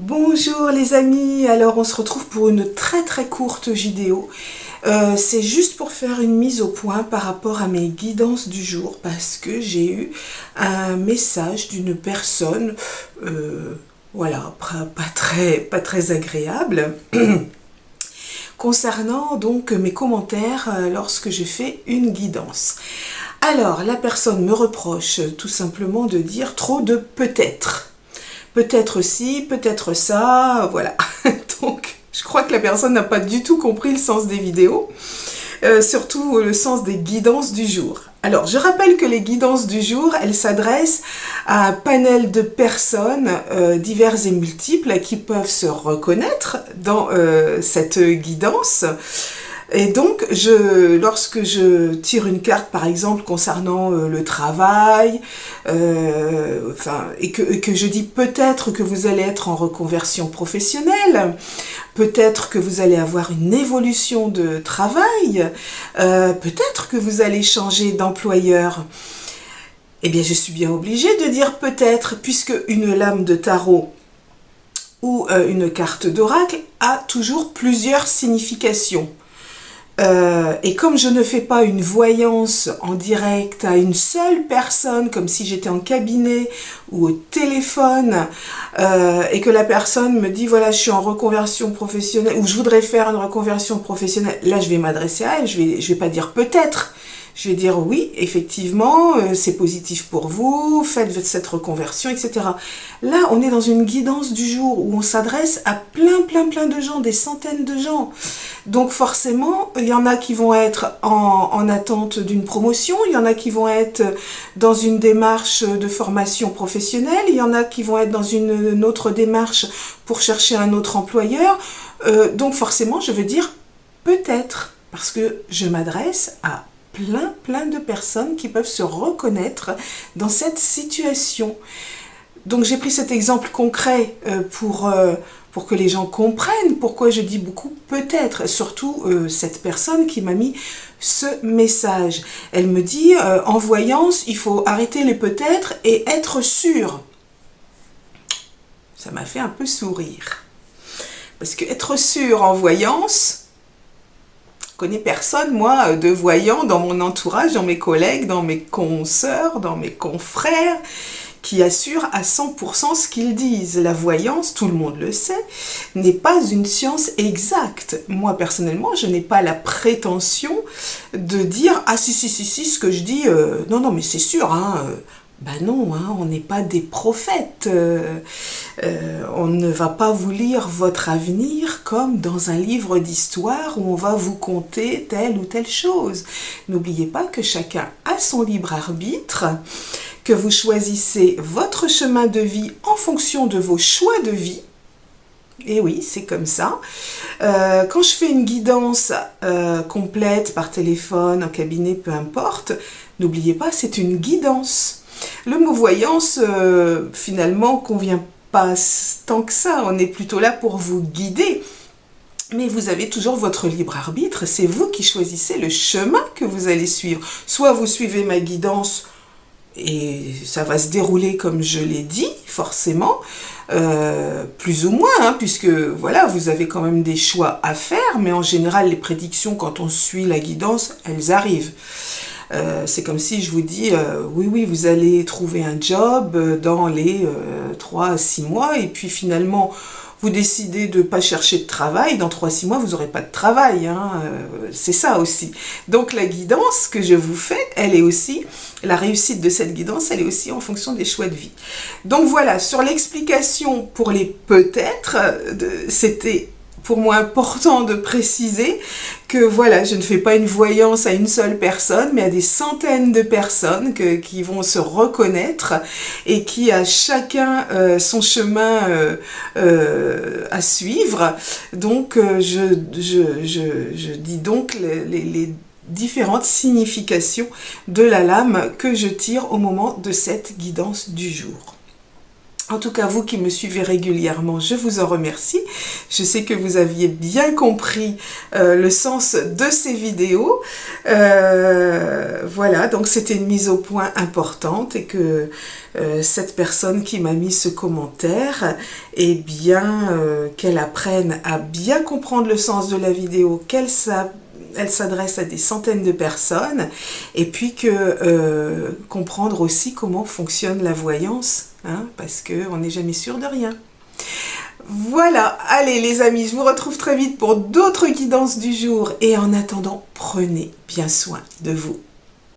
Bonjour les amis, alors on se retrouve pour une très courte vidéo. C'est juste pour faire une mise au point par rapport à mes guidances du jour parce que j'ai eu un message d'une personne, voilà, pas très agréable concernant donc mes commentaires lorsque je fais une guidance. Alors la personne me reproche tout simplement de dire trop de peut-être. Peut-être ci, peut-être ça, voilà. Donc, je crois que la personne n'a pas du tout compris le sens des vidéos, surtout le sens des guidances du jour. Alors, je rappelle que les guidances du jour, elles s'adressent à un panel de personnes diverses et multiples qui peuvent se reconnaître dans cette guidance. Et donc, lorsque je tire une carte, par exemple, concernant le travail, et que je dis peut-être que vous allez être en reconversion professionnelle, peut-être que vous allez avoir une évolution de travail, peut-être que vous allez changer d'employeur, eh bien, je suis bien obligée de dire peut-être, puisque une lame de tarot ou une carte d'oracle a toujours plusieurs significations. Et comme je ne fais pas une voyance en direct à une seule personne, comme si j'étais en cabinet ou au téléphone, et que la personne me dit voilà, je suis en reconversion professionnelle ou je voudrais faire une reconversion professionnelle, là je vais m'adresser à elle, je vais pas dire peut-être. Je vais dire oui, effectivement, c'est positif pour vous, faites cette reconversion, etc. Là, on est dans une guidance du jour où on s'adresse à plein de gens, des centaines de gens. Donc forcément, il y en a qui vont être en attente d'une promotion, il y en a qui vont être dans une démarche de formation professionnelle, il y en a qui vont être dans une autre démarche pour chercher un autre employeur. Donc forcément, je vais dire peut-être, parce que je m'adresse à plein de personnes qui peuvent se reconnaître dans cette situation. Donc j'ai pris cet exemple concret pour que les gens comprennent pourquoi je dis beaucoup peut-être, surtout cette personne qui m'a mis ce message. Elle me dit en voyance, il faut arrêter les peut-être et être sûr. Ça m'a fait un peu sourire. Parce que être sûr en voyance, je connais personne, moi, de voyant dans mon entourage, dans mes collègues, dans mes consoeurs, dans mes confrères, qui assurent à 100% ce qu'ils disent. La voyance, tout le monde le sait, n'est pas une science exacte. Moi, personnellement, je n'ai pas la prétention de dire « Ah si, ce que je dis, non, mais c'est sûr, hein ». Ben non, hein, on n'est pas des prophètes. On ne va pas vous lire votre avenir comme dans un livre d'histoire où on va vous conter telle ou telle chose. N'oubliez pas que chacun a son libre arbitre, que vous choisissez votre chemin de vie en fonction de vos choix de vie. Et oui, c'est comme ça. Quand je fais une guidance complète par téléphone, en cabinet, peu importe, n'oubliez pas, c'est une guidance. Le mot voyance, finalement, convient pas tant que ça. On est plutôt là pour vous guider. Mais vous avez toujours votre libre arbitre. C'est vous qui choisissez le chemin que vous allez suivre. Soit vous suivez ma guidance et ça va se dérouler comme je l'ai dit, forcément, plus ou moins, hein, puisque voilà, vous avez quand même des choix à faire. Mais en général, les prédictions, quand on suit la guidance, elles arrivent. C'est comme si je vous dis oui, vous allez trouver un job dans les 3 à 6 mois et puis finalement vous décidez de ne pas chercher de travail, dans 3 à 6 mois vous n'aurez pas de travail, hein, c'est ça aussi. Donc la guidance que je vous fais, elle est aussi, la réussite de cette guidance, elle est aussi en fonction des choix de vie. Donc voilà, sur l'explication pour les peut-être, c'était pour moi important de préciser que voilà, je ne fais pas une voyance à une seule personne, mais à des centaines de personnes qui vont se reconnaître et qui a chacun son chemin à suivre. Donc je dis donc les différentes significations de la lame que je tire au moment de cette guidance du jour. En tout cas, vous qui me suivez régulièrement, je vous en remercie. Je sais que vous aviez bien compris le sens de ces vidéos. Voilà, donc c'était une mise au point importante et que cette personne qui m'a mis ce commentaire, eh bien, qu'elle apprenne à bien comprendre le sens de la vidéo, elle s'adresse à des centaines de personnes, et puis comprendre aussi comment fonctionne la voyance, hein, parce qu'on n'est jamais sûr de rien. Voilà, allez les amis, je vous retrouve très vite pour d'autres guidances du jour, et en attendant, prenez bien soin de vous.